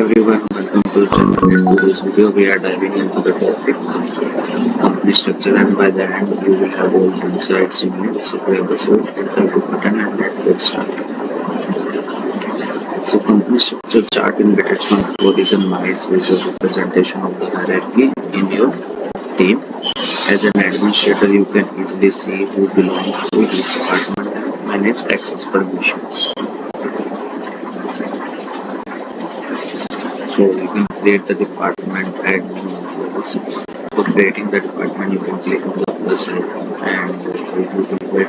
everyone, welcome to the channel. In today's video, we are diving into the topic company structure, and by the end, you will have all the insights you need. So grab a seat, hit the go button, and let's get started. So, company structure chart in Bitrix24 is a nice visual representation of the hierarchy in your team. As an administrator, you can easily see who belongs to each department and manage access permissions. So you can create the department admin roles. For creating the department, you can click on the plus icon and you will get the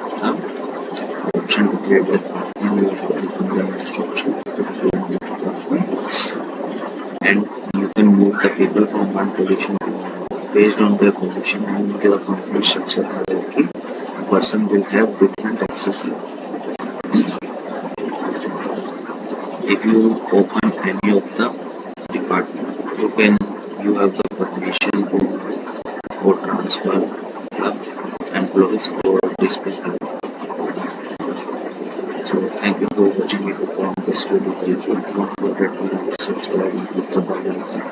option to create the department. You will click on the next option to create the department, and you can move the people from one position to another based on their position and the company structure hierarchy. A person will have different access level. If you open any of the department, you have the permission to or transfer the employees or dismiss them. So thank you for watching. If you found this video helpful, don't forget to subscribe and click the bell icon.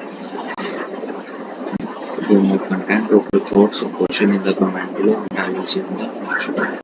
For more content, drop your thoughts or question in the comment below, and I will see you in the next video.